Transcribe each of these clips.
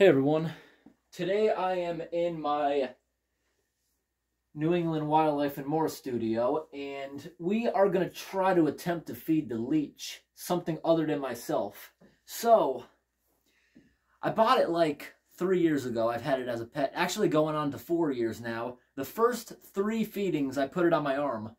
Hey everyone, today I am in my New England Wildlife and More studio, and we are going to try to attempt to feed the leech something other than myself. So, I bought it like 3 years ago. I've had it as a pet, actually going on to 4 years now. The first 3 feedings, I put it on my arm.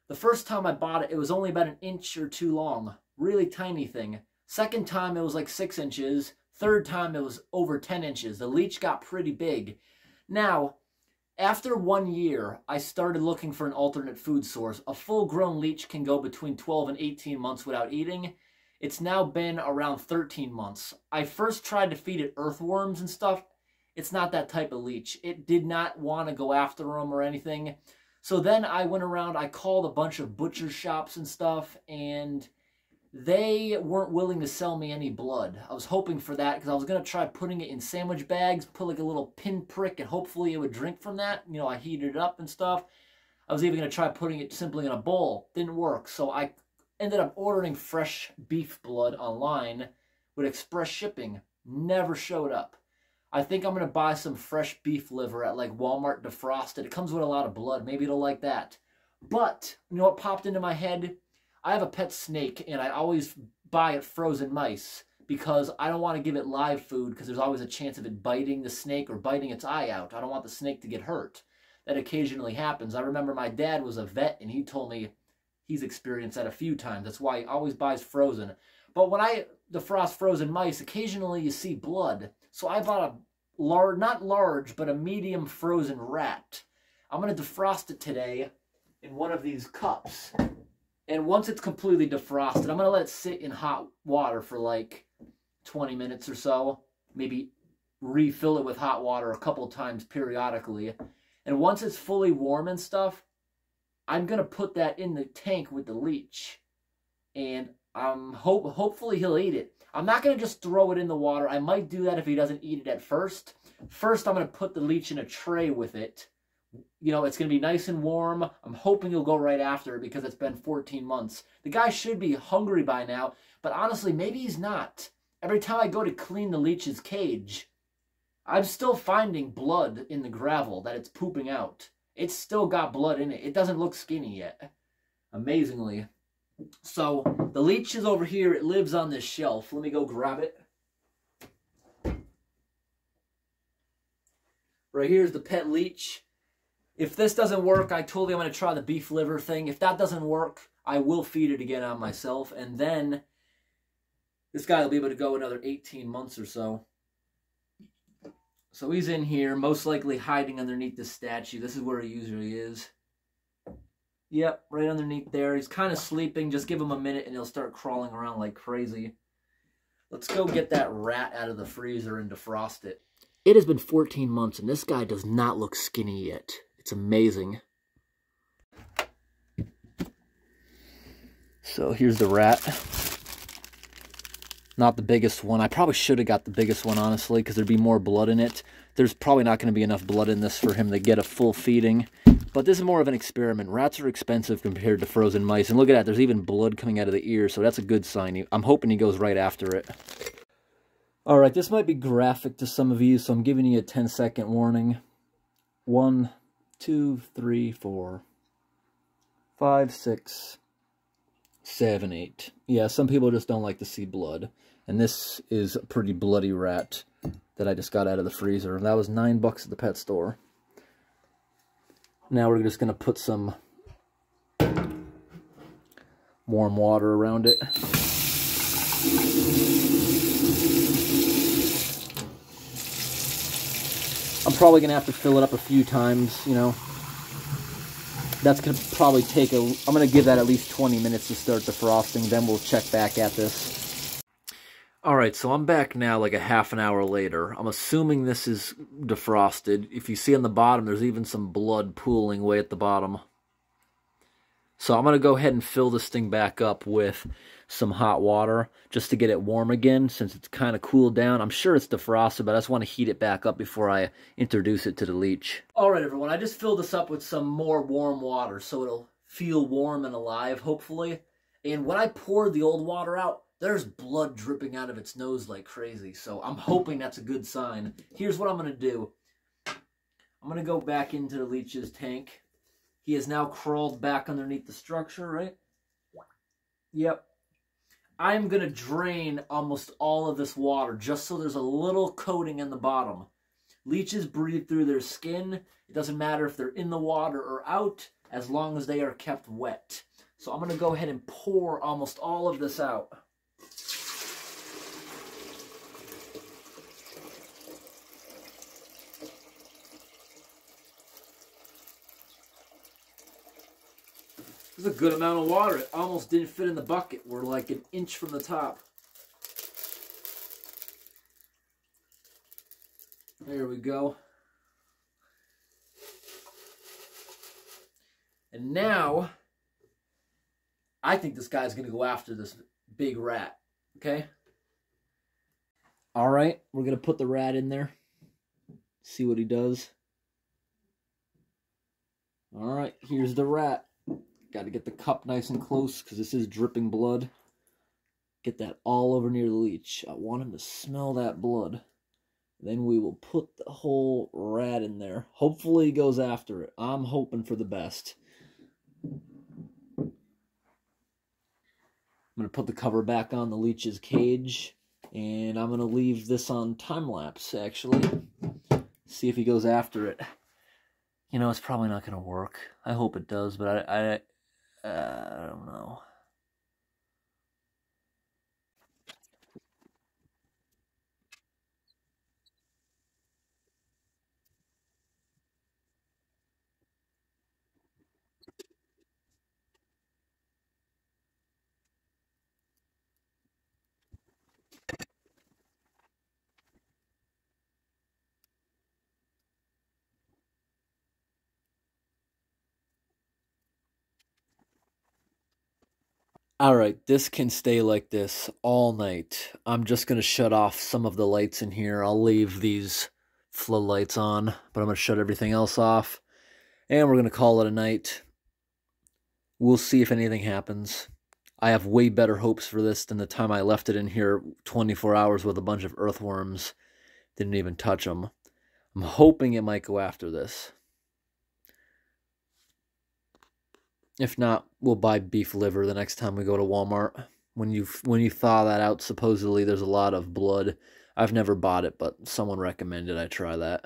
The first time I bought it, it was only about an inch or two long, really tiny thing. Second time, it was like 6 inches. Third time, it was over 10 inches. The leech got pretty big. Now, after 1 year, I started looking for an alternate food source. A full-grown leech can go between 12 and 18 months without eating. It's now been around 13 months. I first tried to feed it earthworms and stuff. It's not that type of leech. It did not want to go after them or anything. So then I went around, I called a bunch of butcher shops and stuff, and they weren't willing to sell me any blood. I was hoping for that because I was going to try putting it in sandwich bags, put like a little pinprick, and hopefully it would drink from that. You know, I heated it up and stuff. I was even going to try putting it simply in a bowl. Didn't work. So I ended up ordering fresh beef blood online with express shipping. Never showed up. I think I'm going to buy some fresh beef liver at like Walmart defrosted. It comes with a lot of blood. Maybe it'll like that. But, you know what popped into my head? I have a pet snake, and I always buy it frozen mice because I don't want to give it live food because there's always a chance of it biting the snake or biting its eye out. I don't want the snake to get hurt. That occasionally happens. I remember my dad was a vet, and he told me he's experienced that a few times. That's why he always buys frozen. But when I defrost frozen mice, occasionally you see blood. So I bought a not large, but a medium frozen rat. I'm going to defrost it today in one of these cups. And once it's completely defrosted, I'm going to let it sit in hot water for like 20 minutes or so. Maybe refill it with hot water a couple times periodically. And once it's fully warm and stuff, I'm going to put that in the tank with the leech. And hopefully he'll eat it. I'm not going to just throw it in the water. I might do that if he doesn't eat it at first. First, I'm going to put the leech in a tray with it. You know, it's going to be nice and warm. I'm hoping he'll go right after it because it's been 14 months. The guy should be hungry by now, but honestly, maybe he's not. Every time I go to clean the leech's cage, I'm still finding blood in the gravel that it's pooping out. It's still got blood in it. It doesn't look skinny yet, amazingly. So, the leech is over here. It lives on this shelf. Let me go grab it. Right here's the pet leech. If this doesn't work, I told you I'm going to try the beef liver thing. If that doesn't work, I will feed it again on myself. And then this guy will be able to go another 18 months or so. So he's in here, most likely hiding underneath the statue. This is where he usually is. Yep, right underneath there. He's kind of sleeping. Just give him a minute and he'll start crawling around like crazy. Let's go get that rat out of the freezer and defrost it. It has been 14 months and this guy does not look skinny yet. It's amazing. So here's the rat. Not the biggest one. I probably should have got the biggest one, honestly, because there'd be more blood in it. There's probably not going to be enough blood in this for him to get a full feeding. But this is more of an experiment. Rats are expensive compared to frozen mice. And look at that. There's even blood coming out of the ear, so that's a good sign. I'm hoping he goes right after it. Alright, this might be graphic to some of you, so I'm giving you a 10-second warning. 1, 2, 3, 4, 5, 6, 7, 8. Yeah, some people just don't like to see blood. And this is a pretty bloody rat that I just got out of the freezer. That was $9 at the pet store. Now we're just going to put some warm water around it. I'm probably going to have to fill it up a few times, you know. That's going to probably take I'm going to give that at least 20 minutes to start defrosting, then we'll check back at this. Alright, so I'm back now like a half an hour later. I'm assuming this is defrosted. If you see on the bottom, there's even some blood pooling way at the bottom. So I'm going to go ahead and fill this thing back up with some hot water just to get it warm again since it's kind of cooled down. I'm sure it's defrosted, but I just want to heat it back up before I introduce it to the leech. Alright everyone, I just filled this up with some more warm water so it'll feel warm and alive, hopefully. And when I poured the old water out, there's blood dripping out of its nose like crazy. So I'm hoping that's a good sign. Here's what I'm going to do. I'm going to go back into the Leech's tank. He has now crawled back underneath the structure, right? Yep. I'm going to drain almost all of this water just so there's a little coating in the bottom. Leeches breathe through their skin. It doesn't matter if they're in the water or out, as long as they are kept wet. So I'm going to go ahead and pour almost all of this out. This is a good amount of water. It almost didn't fit in the bucket. We're like an inch from the top. There we go. And now, I think this guy's going to go after this big rat. Okay? All right, we're going to put the rat in there. See what he does. All right, here's the rat. Got to get the cup nice and close because this is dripping blood. Get that all over near the leech. I want him to smell that blood. Then we will put the whole rat in there. Hopefully he goes after it. I'm hoping for the best. I'm going to put the cover back on the leech's cage. And I'm going to leave this on time-lapse, actually. See if he goes after it. You know, it's probably not going to work. I hope it does, but I don't know. Alright, this can stay like this all night. I'm just going to shut off some of the lights in here. I'll leave these floodlights on, but I'm going to shut everything else off. And we're going to call it a night. We'll see if anything happens. I have way better hopes for this than the time I left it in here 24 hours with a bunch of earthworms. Didn't even touch them. I'm hoping it might go after this. If not, we'll buy beef liver the next time we go to Walmart. When you thaw that out, supposedly there's a lot of blood. I've never bought it, but someone recommended I try that.